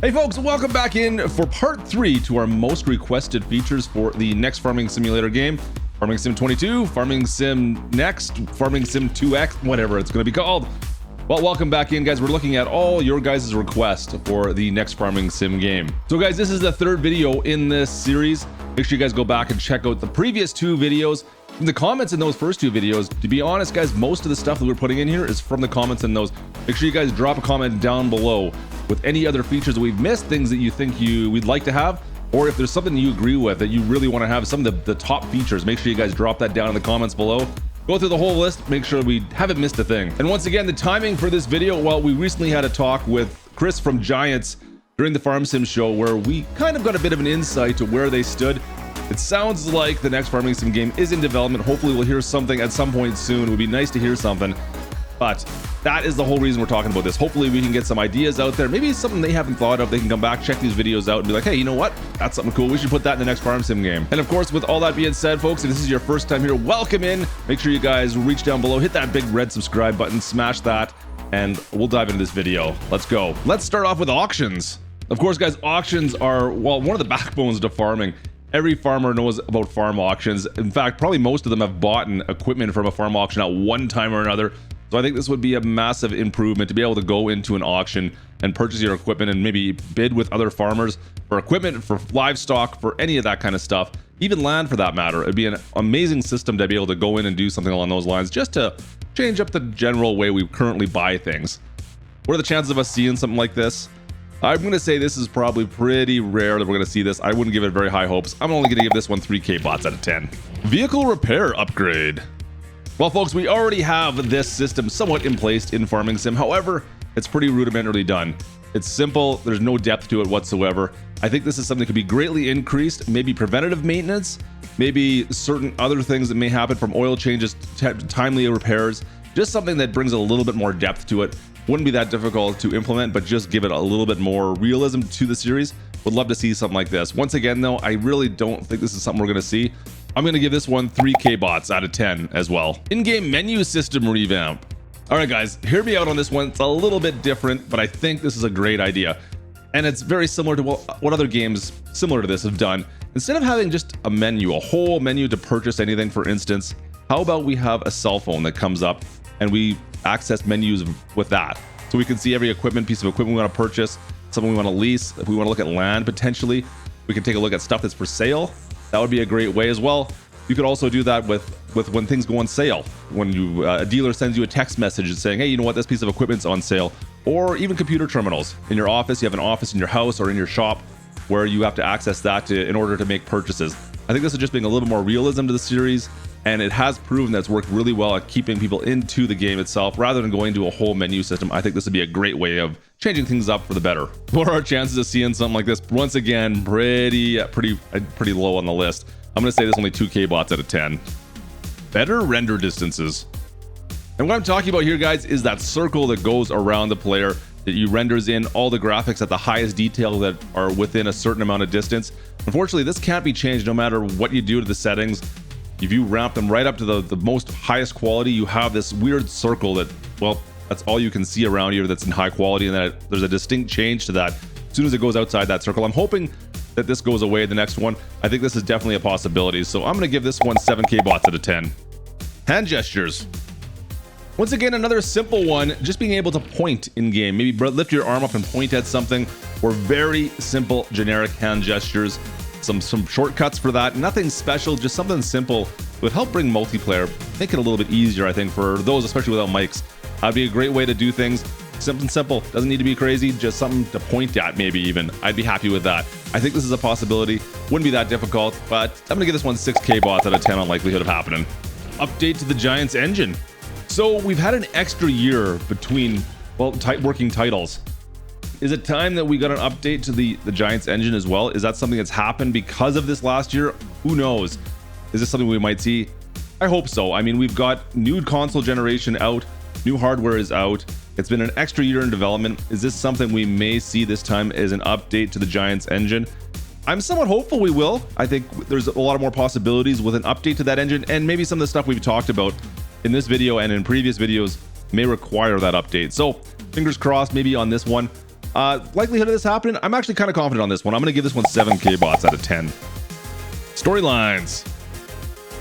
Hey folks, welcome back in for part 3 to our most requested features for the next Farming Simulator game. Farming Sim 22, Farming Sim Next, Farming Sim 2X, whatever it's going to be called. Well, welcome back in, guys. We're looking at all your guys' requests for the next Farming Sim game. So guys, this is the third video in this series. Make sure you guys go back and check out the previous 2 videos. In the comments in those first 2 videos, to be honest, guys, most of the stuff that we're putting in here is from the comments in those. Make sure you guys drop a comment down below with any other features that we've missed, things that you think we'd like to have, or if there's something you agree with that you really want to have, some of the top features. Make sure you guys drop that down in the comments below. Go through the whole list, make sure we haven't missed a thing. And once again, the timing for this video, well, we recently had a talk with Chris from Giants during the Farm Sim show where we kind of got a bit of an insight to where they stood. It sounds like the next Farming Sim game is in development. Hopefully we'll hear something at some point soon. It would be nice to hear something. But that is the whole reason we're talking about this. Hopefully we can get some ideas out there. Maybe it's something they haven't thought of. They can come back, check these videos out and be like, hey, you know what? That's something cool. We should put that in the next Farm Sim game. And of course, with all that being said, folks, if this is your first time here, welcome in. Make sure you guys reach down below, hit that big red subscribe button, smash that, and we'll dive into this video. Let's go. Let's start off with auctions. Of course, guys, auctions are, well, one of the backbones to farming. Every farmer knows about farm auctions. In fact, probably most of them have bought equipment from a farm auction at one time or another. So I think this would be a massive improvement to be able to go into an auction and purchase your equipment and maybe bid with other farmers for equipment, for livestock, for any of that kind of stuff, even land for that matter. It'd be an amazing system to be able to go in and do something along those lines just to change up the general way we currently buy things. What are the chances of us seeing something like this? I'm going to say this is probably pretty rare that we're going to see this. I wouldn't give it very high hopes. I'm only going to give this one 3K bots out of 10. Vehicle repair upgrade. Well, folks, we already have this system somewhat in place in Farming Sim. However, it's pretty rudimentarily done. It's simple. There's no depth to it whatsoever. I think this is something that could be greatly increased. Maybe preventative maintenance, maybe certain other things that may happen from oil changes, timely repairs. Just something that brings a little bit more depth to it. Wouldn't be that difficult to implement, but just give it a little bit more realism to the series. Would love to see something like this. Once again, though, I really don't think this is something we're going to see. I'm going to give this one 3K bots out of 10 as well. In-game menu system revamp. All right, guys, hear me out on this one. It's a little bit different, but I think this is a great idea. And it's very similar to what other games similar to this have done. Instead of having just a menu, a whole menu to purchase anything, for instance, how about we have a cell phone that comes up and we access menus with that, so we can see every piece of equipment we want to purchase, something we want to lease. If we want to look at land potentially, we can take a look at stuff that's for sale. That would be a great way as well. You could also do that with when things go on sale, when a dealer sends you a text message saying, hey, you know what, this piece of equipment's on sale. Or even computer terminals in your office. You have an office in your house or in your shop where you have to access that in order to make purchases. I think this is just being a little bit more realism to the series, and it has proven that it's worked really well at keeping people into the game itself rather than going to a whole menu system. I think this would be a great way of changing things up for the better. What are our chances of seeing something like this? Once again, pretty low on the list. I'm going to say this only 2K bots out of 10. Better render distances. And what I'm talking about here, guys, is that circle that goes around the player that you renders in all the graphics at the highest detail that are within a certain amount of distance. Unfortunately, this can't be changed no matter what you do to the settings. If you ramp them right up to the most highest quality, you have this weird circle that, well, that's all you can see around here that's in high quality, and that there's a distinct change to that as soon as it goes outside that circle. I'm hoping that this goes away the next one. I think this is definitely a possibility, so I'm going to give this one 7K bots out of 10. Hand gestures. Once again, another simple one, just being able to point in game. Maybe lift your arm up and point at something, or very simple generic hand gestures. Some shortcuts for that. Nothing special, just something simple. It would help bring multiplayer, make it a little bit easier, I think, for those, especially without mics. That'd be a great way to do things. Something simple, doesn't need to be crazy, just something to point at, maybe even. I'd be happy with that. I think this is a possibility. Wouldn't be that difficult, but I'm gonna give this one 6K bots out of 10 on likelihood of happening. Update to the Giants engine. So we've had an extra year between, well, working titles. Is it time that we got an update to the Giants engine as well? Is that something that's happened because of this last year? Who knows? Is this something we might see? I hope so. I mean, we've got new console generation out, new hardware is out. It's been an extra year in development. Is this something we may see this time as an update to the Giants engine? I'm somewhat hopeful we will. I think there's a lot of more possibilities with an update to that engine, and maybe some of the stuff we've talked about in this video and in previous videos may require that update. So fingers crossed maybe on this one. Likelihood of this happening, I'm actually kind of confident on this one. I'm going to give this one 7k bots out of 10. Storylines.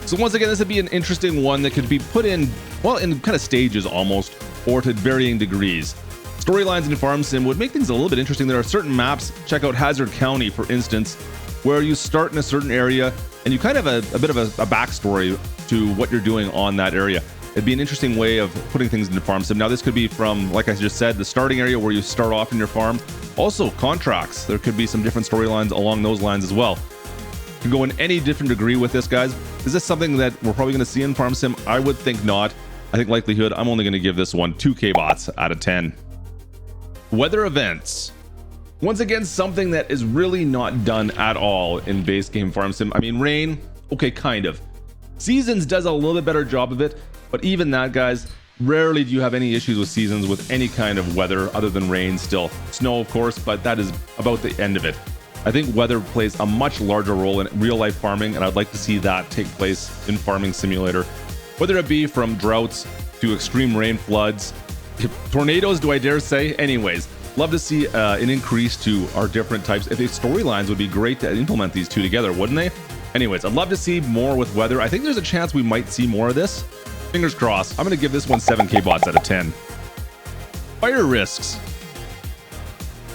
So once again, this would be an interesting one that could be put in, well, in kind of stages almost, or to varying degrees. Storylines in Farm Sim would make things a little bit interesting. There are certain maps, check out Hazard County, for instance, where you start in a certain area and you kind of have a bit of a backstory to what you're doing on that area. It'd be an interesting way of putting things into Farm Sim. Now, this could be from, like I just said, the starting area where you start off in your farm. Also, contracts. There could be some different storylines along those lines as well. You can go in any different degree with this, guys. Is this something that we're probably going to see in Farm Sim? I would think not. I think likelihood, I'm only going to give this one 2k bots out of 10. Weather events. Once again, something that is really not done at all in base game Farm Sim. I mean, rain, okay, kind of. Seasons does a little bit better job of it, but even that, guys, rarely do you have any issues with Seasons with any kind of weather other than rain still. Snow, of course, but that is about the end of it. I think weather plays a much larger role in real life farming, and I'd like to see that take place in Farming Simulator. Whether it be from droughts to extreme rain, floods, tornadoes, do I dare say? Anyways, love to see an increase to our different types. If storylines would be great to implement these two together, wouldn't they? Anyways, I'd love to see more with weather. I think there's a chance we might see more of this. Fingers crossed. I'm going to give this one 7k bots out of 10. Fire risks.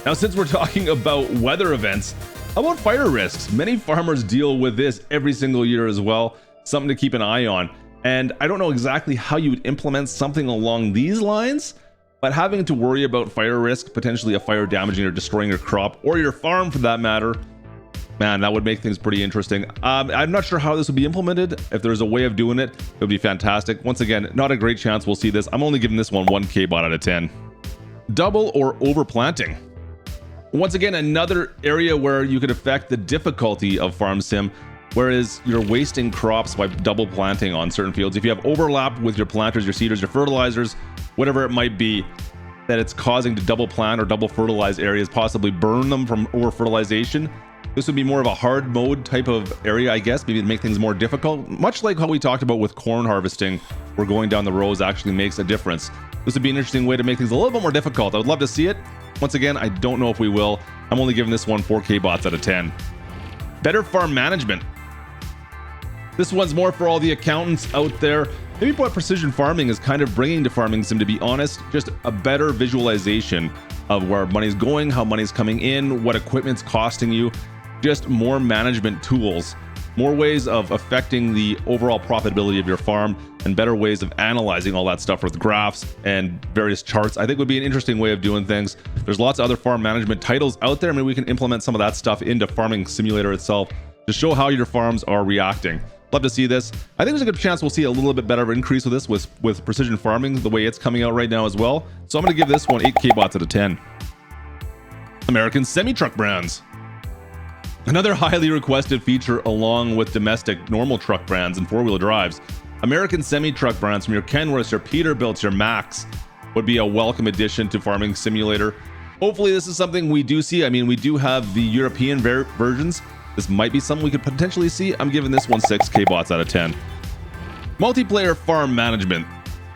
Now, since we're talking about weather events, how about fire risks? Many farmers deal with this every single year as well. Something to keep an eye on. And I don't know exactly how you would implement something along these lines, but having to worry about fire risk, potentially a fire damaging or destroying your crop or your farm for that matter, man, that would make things pretty interesting. I'm not sure how this would be implemented. If there's a way of doing it, it would be fantastic. Once again, not a great chance we'll see this. I'm only giving this one 1k bot out of 10. Double or overplanting. Once again, another area where you could affect the difficulty of Farm Sim, whereas you're wasting crops by double planting on certain fields. If you have overlap with your planters, your seeders, your fertilizers, whatever it might be, that it's causing to double plant or double fertilize areas, possibly burn them from over fertilization. This would be more of a hard mode type of area, I guess, maybe to make things more difficult. Much like how we talked about with corn harvesting, where going down the rows actually makes a difference. This would be an interesting way to make things a little bit more difficult. I would love to see it. Once again, I don't know if we will. I'm only giving this one 4k bots out of 10. Better farm management. This one's more for all the accountants out there. Maybe what Precision Farming is kind of bringing to Farming Sim, to be honest, just a better visualization of where money's going, how money's coming in, what equipment's costing you. Just more management tools, more ways of affecting the overall profitability of your farm, and better ways of analyzing all that stuff with graphs and various charts. I think would be an interesting way of doing things. There's lots of other farm management titles out there. Maybe we can implement some of that stuff into Farming Simulator itself to show how your farms are reacting. Love to see this. I think there's a good chance we'll see a little bit better of an increase with this with Precision Farming, the way it's coming out right now as well. So I'm going to give this one 8k bots out of 10. American Semitruck brands. Another highly requested feature along with domestic normal truck brands and four-wheel drives. American semi-truck brands from your Kenworths, your Peterbilts, your Macs would be a welcome addition to Farming Simulator. Hopefully this is something we do see. I mean, we do have the European versions. This might be something we could potentially see. I'm giving this one 6k bots out of 10. Multiplayer farm management.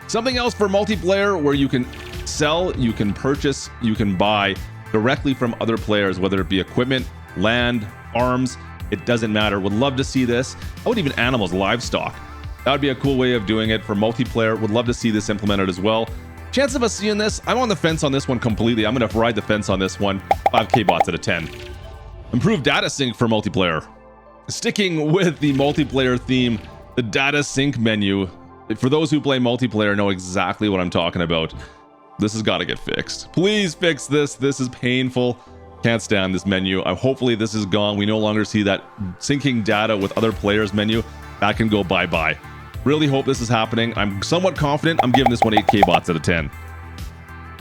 Something else for multiplayer where you can sell, you can purchase, you can buy directly from other players, whether it be equipment, land, farms, it doesn't matter. Would love to see this. I would even animals, livestock. That would be a cool way of doing it for multiplayer. Would love to see this implemented as well. Chance of us seeing this, I'm on the fence on this one completely. I'm going to ride the fence on this one. 5k bots out of 10. Improved data sync for multiplayer. Sticking with the multiplayer theme, the data sync menu. For those who play multiplayer know exactly what I'm talking about. This has got to get fixed. Please fix this. This is painful. Can't stand this menu. Hopefully this is gone. We no longer see that syncing data with other players menu. That can go bye-bye. Really hope this is happening. I'm somewhat confident. I'm giving this one 8k bots out of 10.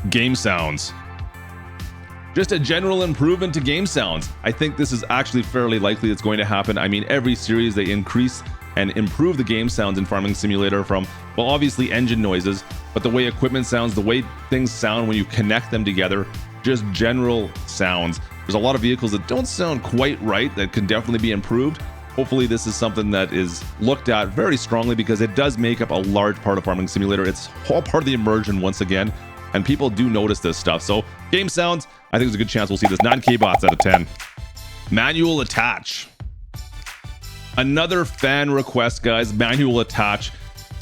Game sounds. Just a general improvement to game sounds. I think this is actually fairly likely it's going to happen. I mean, every series they increase and improve the game sounds in Farming Simulator from, well, obviously engine noises, but the way equipment sounds, the way things sound when you connect them together, just general sounds. There's a lot of vehicles that don't sound quite right that can definitely be improved. Hopefully this is something that is looked at very strongly because it does make up a large part of Farming Simulator. It's all part of the immersion once again, and people do notice this stuff. So game sounds, I think there's a good chance we'll see this. 9K bots out of 10. Manual attach. Another fan request, guys. Manual attach.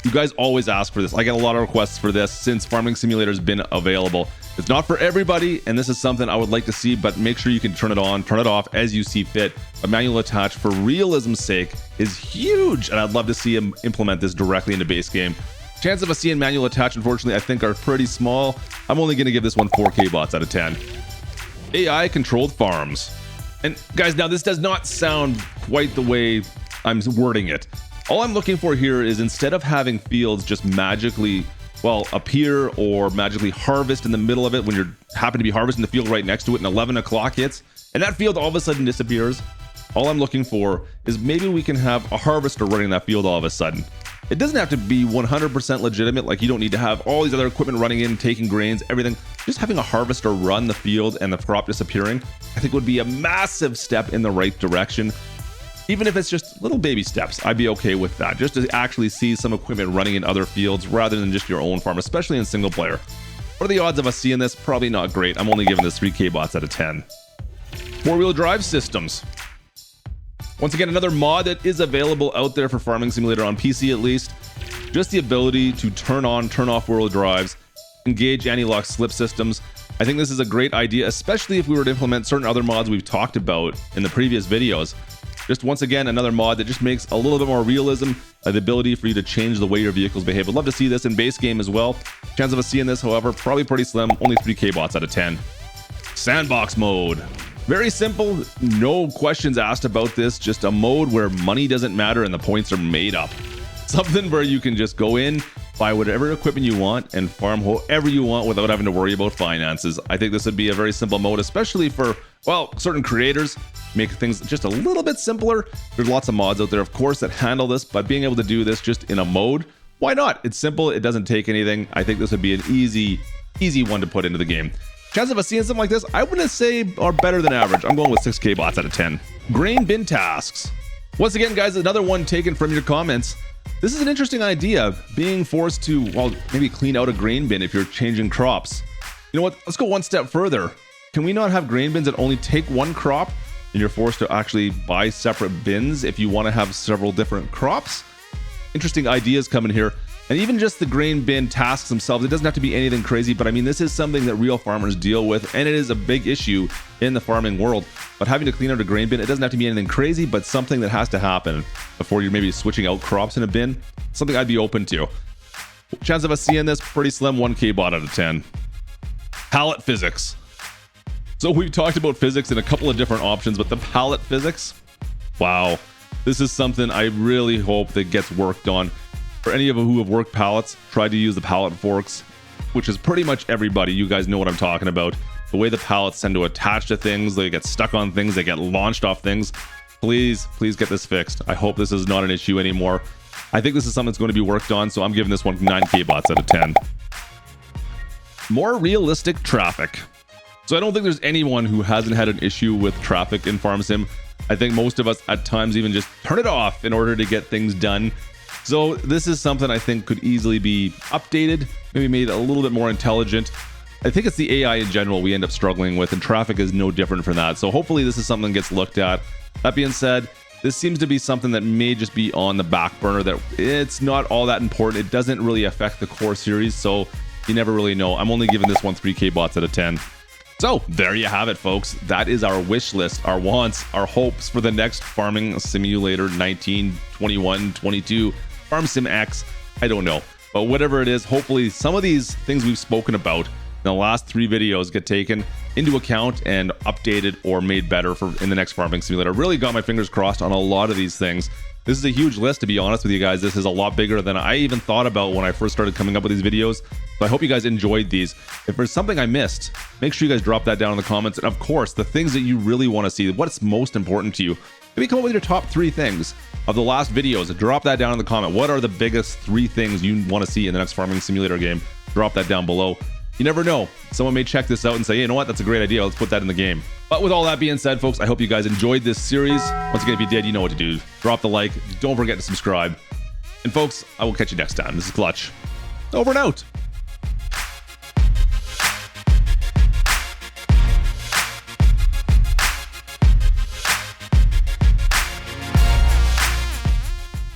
You guys always ask for this. I get a lot of requests for this since Farming Simulator has been available. It's not for everybody, and this is something I would like to see, but make sure you can turn it on, turn it off as you see fit. A manual attach for realism's sake is huge, and I'd love to see him implement this directly into base game. Chance of us seeing manual attach, unfortunately, I think are pretty small. I'm only going to give this one 4K bots out of 10. AI controlled farms. And guys, now this does not sound quite the way I'm wording it. All I'm looking for here is instead of having fields just magically, well, appear or magically harvest in the middle of it when you happen to be harvesting the field right next to it and 11 o'clock hits, and that field all of a sudden disappears. All I'm looking for is maybe we can have a harvester running that field all of a sudden. It doesn't have to be 100% legitimate, like you don't need to have all these other equipment running in, taking grains, everything. Just having a harvester run the field and the crop disappearing, I think would be a massive step in the right direction. Even if it's just little baby steps, I'd be okay with that. Just to actually see some equipment running in other fields rather than just your own farm, especially in single player. What are the odds of us seeing this? Probably not great. I'm only giving this 3K bots out of 10. Four-wheel drive systems. Once again, another mod that is available out there for Farming Simulator on PC at least. Just the ability to turn on, turn off four-wheel drives, engage anti-lock slip systems. I think this is a great idea, especially if we were to implement certain other mods we've talked about in the previous videos. Just once again, another mod that just makes a little bit more realism, the ability for you to change the way your vehicles behave. I'd love to see this in base game as well. Chance of us seeing this, however, probably pretty slim. Only 3K bots out of 10. Sandbox mode. Very simple, no questions asked about this. Just a mode where money doesn't matter and the points are made up. Something where you can just go in, buy whatever equipment you want, and farm however you want without having to worry about finances. I think this would be a very simple mode, especially for, well, certain creators. Make things just a little bit simpler. There's lots of mods out there, of course, that handle this, but being able to do this just in a mode, why not? It's simple, it doesn't take anything. I think this would be an easy one to put into the game. Chance of us seeing something like this, I wouldn't say are better than average. I'm going with 6K bots out of 10. Grain bin tasks. Once again, guys, another one taken from your comments. This is an interesting idea, being forced to, well, maybe clean out a grain bin if you're changing crops. You know what? Let's go one step further. Can we not have grain bins that only take one crop and you're forced to actually buy separate bins if you want to have several different crops? Interesting ideas coming here. And even just the grain bin tasks themselves, it doesn't have to be anything crazy, but I mean, this is something that real farmers deal with, and it is a big issue in the farming world. But having to clean out a grain bin, it doesn't have to be anything crazy, but something that has to happen before you're maybe switching out crops in a bin. Something I'd be open to. Chance of us seeing this, pretty slim, 1K bot out of 10. Pallet physics. So we've talked about physics in a couple of different options, but the pallet physics, wow. This is something I really hope that gets worked on. For any of you who have worked pallets, tried to use the pallet forks, which is pretty much everybody, you guys know what I'm talking about. The way the pallets tend to attach to things, they get stuck on things, they get launched off things. Please get this fixed. I hope this is not an issue anymore. I think this is something that's going to be worked on, so I'm giving this one 9K bots out of 10. More realistic traffic. So I don't think there's anyone who hasn't had an issue with traffic in Farm Sim. I think most of us at times even just turn it off in order to get things done. So this is something I think could easily be updated, maybe made a little bit more intelligent. I think it's the AI in general we end up struggling with, and traffic is no different from that. So hopefully this is something that gets looked at. That being said, this seems to be something that may just be on the back burner, that it's not all that important. It doesn't really affect the core series, so you never really know. I'm only giving this one 3K bots out of 10. So there you have it, folks. That is our wish list, our wants, our hopes for the next Farming Simulator 19, 21, 22, Farm Sim X. I don't know, but whatever it is, hopefully some of these things we've spoken about in the last 3 videos get taken into account and updated or made better for in the next Farming Simulator. Really got my fingers crossed on a lot of these things. This is a huge list, to be honest with you guys. This is a lot bigger than I even thought about when I first started coming up with these videos. So I hope you guys enjoyed these. If there's something I missed, make sure you guys drop that down in the comments. And of course, the things that you really want to see, what's most important to you. Maybe come up with your top 3 things of the last videos. Drop that down in the comment. What are the biggest 3 things you want to see in the next Farming Simulator game? Drop that down below. You never know. Someone may check this out and say, hey, you know what? That's a great idea. Let's put that in the game. But with all that being said, folks, I hope you guys enjoyed this series. Once again, if you did, you know what to do. Drop the like. Don't forget to subscribe. And folks, I will catch you next time. This is Klutch. Over and out.